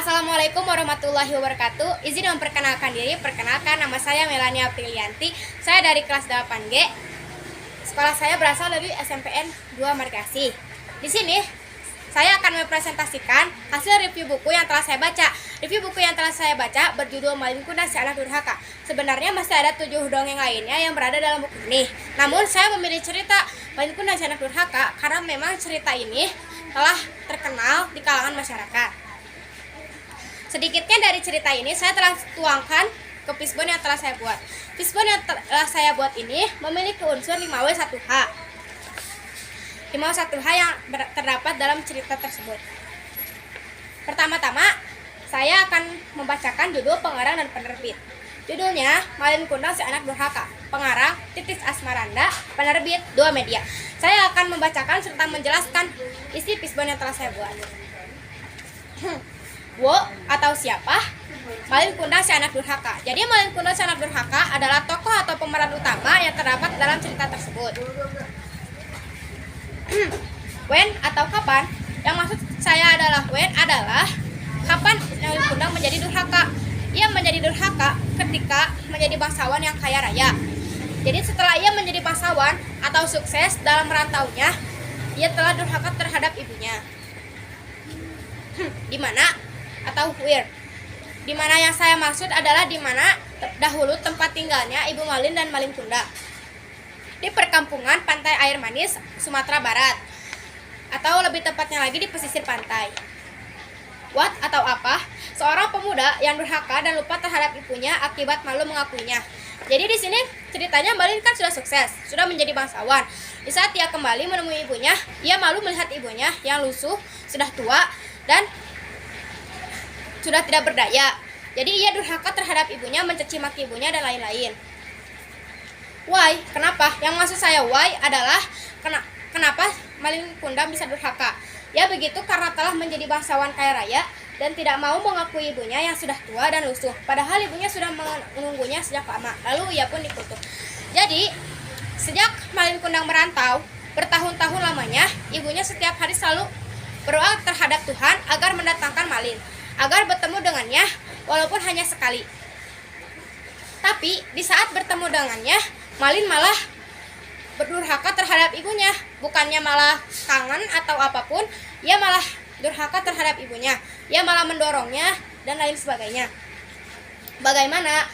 Assalamualaikum warahmatullahi wabarakatuh. Izin memperkenalkan diri. Perkenalkan, nama saya Melania Aprilianti. Saya dari kelas 8G. Sekolah saya berasal dari SMPN 2 Margasih. Di sini saya akan mempresentasikan hasil review buku yang telah saya baca. Review buku yang telah saya baca berjudul Malin Kundang Si Anak Durhaka. Sebenarnya masih ada 7 dongeng lainnya yang berada dalam buku ini. Namun saya memilih cerita Malin Kundang Si Anak Durhaka karena memang cerita ini telah terkenal di kalangan masyarakat. Sedikitnya dari cerita ini saya telah tuangkan ke fishbone yang telah saya buat. Fishbone yang telah saya buat ini memiliki unsur 5W1H. 5W1H yang terdapat dalam cerita tersebut. Pertama-tama, saya akan membacakan judul pengarang dan penerbit. Judulnya Malin Kundang Si Anak Durhaka. Pengarang Titis Asmaranda, penerbit 2 Media. Saya akan membacakan serta menjelaskan isi fishbone yang telah saya buat. Wo atau siapa? Malin Kundang Si Anak Durhaka. Jadi Malin Kundang Si Anak Durhaka adalah tokoh atau pemeran utama yang terdapat dalam cerita tersebut. When atau kapan? Yang maksud saya adalah when adalah kapan Malin Kundang menjadi durhaka. Ia menjadi durhaka ketika menjadi bangsawan yang kaya raya. Jadi setelah ia menjadi bangsawan atau sukses dalam merantaunya, ia telah durhaka terhadap ibunya. Di mana atau where? Di mana yang saya maksud adalah di mana dahulu tempat tinggalnya Ibu Malin dan Malin Kundang. Di perkampungan pantai air manis Sumatera Barat. Atau lebih tepatnya lagi di pesisir pantai. What atau apa? Seorang pemuda yang durhaka dan lupa terhadap ibunya akibat malu mengakuinya. Jadi di sini ceritanya Malin kan sudah sukses, sudah menjadi bangsawan. Di saat ia kembali menemui ibunya, ia malu melihat ibunya yang lusuh, sudah tua dan sudah tidak berdaya. Jadi ia durhaka terhadap ibunya, mencaci maki ibunya dan lain-lain. Why? Kenapa? Yang maksud saya why adalah kenapa Malin Kundang bisa durhaka? Ya begitu karena telah menjadi bangsawan kaya raya dan tidak mau mengakui ibunya yang sudah tua dan lusuh. Padahal ibunya sudah menunggunya sejak lama. Lalu ia pun dikutuk. Jadi sejak Malin Kundang merantau bertahun-tahun lamanya, ibunya setiap hari selalu berdoa terhadap Tuhan agar mendatangkan Malin, agar bertemu dengannya walaupun hanya sekali. Tapi di saat bertemu dengannya, Malin malah berdurhaka terhadap ibunya. Bukannya malah kangen atau apapun, ia malah durhaka terhadap ibunya. Ia malah mendorongnya dan lain sebagainya. Bagaimana?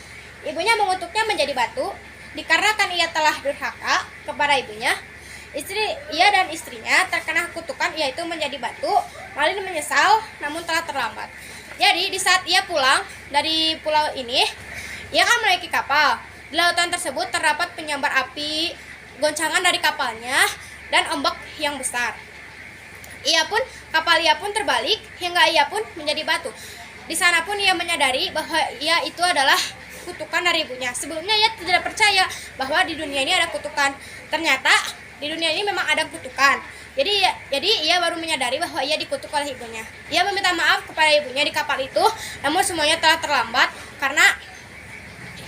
Ibunya mengutuknya menjadi batu dikarenakan ia telah durhaka kepada ibunya. Ia dan istrinya terkena kutukan yaitu menjadi batu. Malin menyesal namun telah terlambat. Jadi di saat ia pulang dari pulau ini, ia kan menaiki kapal. Di lautan tersebut terdapat penyambar api, goncangan dari kapalnya dan ombak yang besar. Kapal ia pun terbalik hingga ia pun menjadi batu. Di sana pun ia menyadari bahwa ia itu adalah kutukan dari ibunya. Sebelumnya ia tidak percaya bahwa di dunia ini ada kutukan. Ternyata di dunia ini memang ada kutukan. Jadi ia baru menyadari bahwa ia dikutuk oleh ibunya. Ia meminta maaf kepada ibunya di kapal itu, namun semuanya telah terlambat karena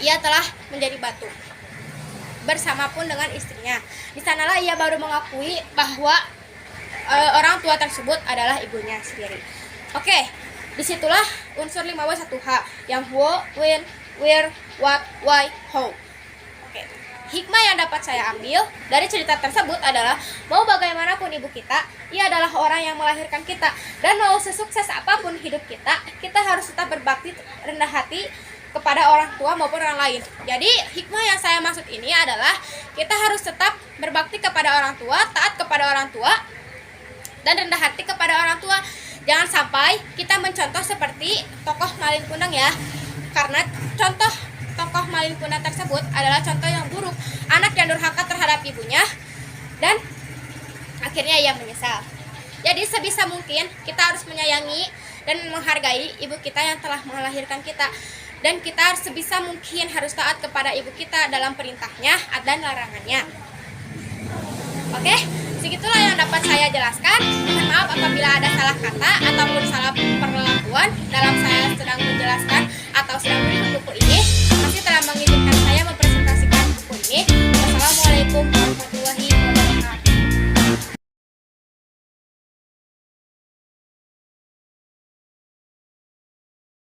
ia telah menjadi batu. Bersama pun dengan istrinya. Di sanalah ia baru mengakui bahwa orang tua tersebut adalah ibunya sendiri. Oke, disitulah unsur 5W1H yang who, when, where, what, why, how. Oke. Hikmah yang dapat saya ambil dari cerita tersebut adalah mau bagaimanapun ibu kita, ia adalah orang yang melahirkan kita. Dan mau sesukses apapun hidup kita, kita harus tetap berbakti rendah hati kepada orang tua maupun orang lain. Jadi hikmah yang saya maksud ini adalah kita harus tetap berbakti kepada orang tua, taat kepada orang tua, dan rendah hati kepada orang tua. Jangan sampai kita mencontoh seperti tokoh Malin Kundang ya. Karena contoh tokoh Malin Kundang tersebut adalah contoh yang buruk, anak yang durhaka terhadap ibunya dan akhirnya ia menyesal. Jadi sebisa mungkin kita harus menyayangi dan menghargai ibu kita yang telah melahirkan kita, dan kita sebisa mungkin harus taat kepada ibu kita dalam perintahnya dan larangannya. Oke, segitulah yang dapat saya jelaskan. Mohon maaf apabila ada salah kata ataupun salah perlakuan dalam saya sedang menjelaskan atau sedang